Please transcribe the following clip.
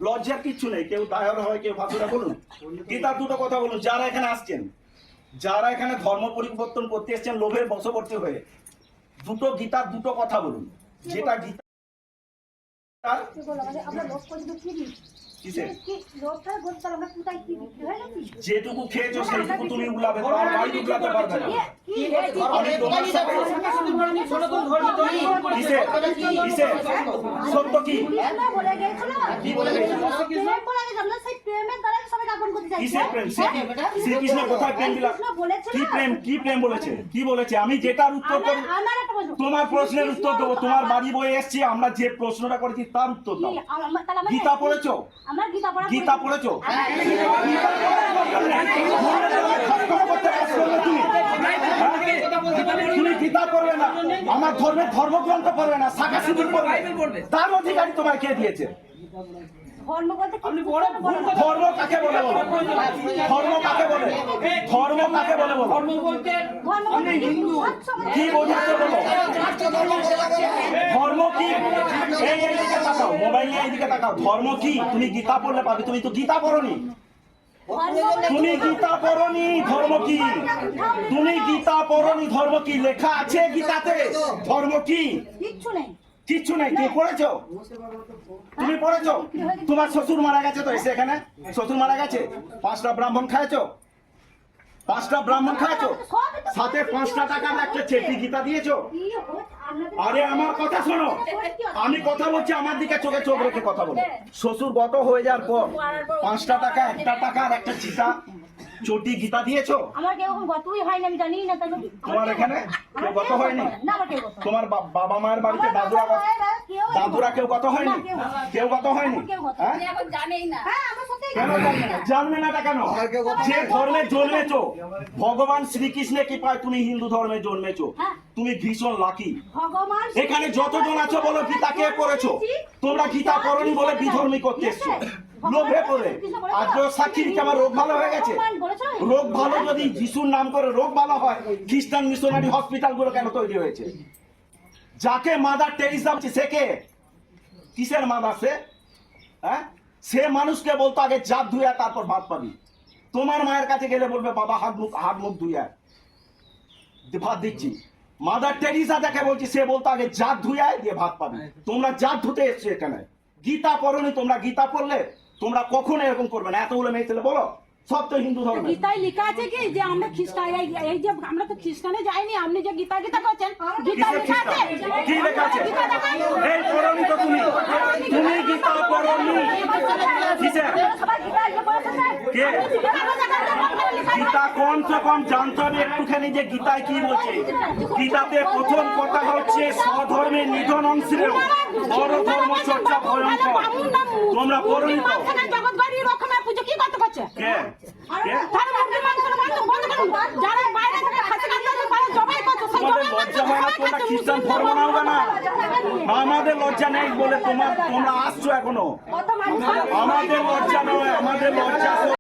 লজ্জার কিচ্ছু নেই। কেউ দায়র হয়, কেউ ভাষণটা বলুন। গীতার দুটো কথা বলুন। যারা এখানে আসছেন, যারা এখানে ধর্ম পরিবর্তন করতে এসছেন লোভের বশবর্তী হয়ে, দুটো গীতার দুটো কথা বলুন। যেটা গীতা যেটুকু খেয়েছো সেইটুকু তুমি উগলাবে, তোমার বাড়ি উগলাতে পারবে না। সত্য কি? শ্রীকৃষ্ণ কোথায় প্রেম দিলাম? কি প্রেম বলেছে? কি বলেছে? আমি যেটার উত্তর করব, তোমার প্রশ্নের উত্তর দেবো। তোমার বাড়ি বয়ে এসছি, আমরা যে প্রশ্নটা করেছি তার উত্তর দাও। গীতা পড়েছো? গীতা পড়েছো? তুমি গীতা পড়বে না, আমার ধর্মের ধর্মগ্রন্থ পড়বে না, শাখা সিঁদুর পড়বে, তার অধিকারী তোমায় কে দিয়েছে? ধর্ম কাকে বলে বলো? ধর্ম কাকে বলে? ধর্ম কাকে বলে বলো? কি বোঝাতে বলো? ধর্ম কি? এইদিকে তাকাও, মোবাইল নিয়ে এইদিকে তাকাও। ধর্ম কি? তুমি গীতা পড়লে পাবে। তুমি তো গীতা পড়োনি। তুমি গীতা পড়োনি। ধর্ম কি? তুমি গীতা পড়োনি। ধর্ম কি লেখা আছে গীতাতে? ধর্ম কি? কিচ্ছু নেই। কি পড়েছো? তুমি পড়েছো? তোমার শ্বশুর মারা গেছে তো এসে এখানে? শ্বশুর মারা গেছে, 5টা ব্রাহ্মণ খাইছো? 5টা ব্রাহ্মণ খাইছো? সাথে 5টা টাকার একটা চেটি গীতা দিয়েছো? আরে আমার কথা শোনো, আমি কথা বলছি, আমার দিকে চোখে চোখ রেখে কথা বলো। শ্বশুর গত হয়ে যাওয়ার পর 5টা টাকা, 1টা টাকা আর একটা চিতা চটি গীতা দিয়েছো? আমার কেউ গতই হয়নি, আমি জানি না। তোমার এখানে কেউ গত হয়নি? তোমার বাবা মায়ের বাড়িতে দাদুরা কেউ গত হয়নি? কেউ গত হয়নি? জানবে না কেন? যে ধর্মে জন্মেছো, ভগবান শ্রীকৃষ্ণের কৃপায় তুমি হিন্দু ধর্মে জন্মেছো, তুমি ভীষণ লাকি। এখানে যতজন আছো বলো গীতা কে পড়েছো? তোমরা গীতা পড়নি বলে বিধর্মী করতে এসছো লোভে পড়ে। আজ সাক্ষী দিচ্ছে আমার রোগ ভালো হয়ে গেছে। রোগ ভালো যদি যিশুর নাম করে রোগ ভালো হয়, খ্রিস্টান মিশনারি হসপিটাল গুলো কেন তৈরি হয়েছে? যাকে মাদার টেরিজা সে কে? কিসের মাদার সে? হ্যাঁ, সে মানুষকে বলতো আগে জাত ধুয়া তারপর ভাত পাবি। তোমার মায়ের কাছে গেলে বলবে বাবা হাত মুখ ধুয়া ভাত দিচ্ছি। মাদার টেরিজা যাকে বলছি সে বলতো আগে জাত ধুয়ায় দিয়ে ভাত পাবি। তোমরা জাত ধুতে এসছো এখানে। গীতা পড়নি তোমরা। গীতা পড়লে তোমরা কখনো এরকম করবে না। এতগুলো মেয়ে ছেলে বলো সব তো হিন্দু ধর্ম। গীতায় লেখা আছে কি যে আমরা খ্রিস্টান, এই যে আমরা তো খ্রিস্টানে যাইনি, আপনি যে গীতা করছেন, গীতায় লেখা আছে। কি লেখা আছে? এই পড়নি তো তুমি। তুমি গীতা পড়নি। কিসে? কে? গীতা কমসে কম জানতে হবে একটুখানি যে গীতায় কি বলছে। গীতাতে প্রথম কথা হচ্ছে স্বধর্মের নিধন অংশেও বড় ধর্ম চর্চা ভয়ঙ্কর। তোমরা পড়নি তো? কে? খ্রিস্টান ধর্ম নাও না? আমাদের লজ্জা নেই বলে তোমরা আসছো এখনো। আমাদের লজ্জা নয়, আমাদের লজ্জা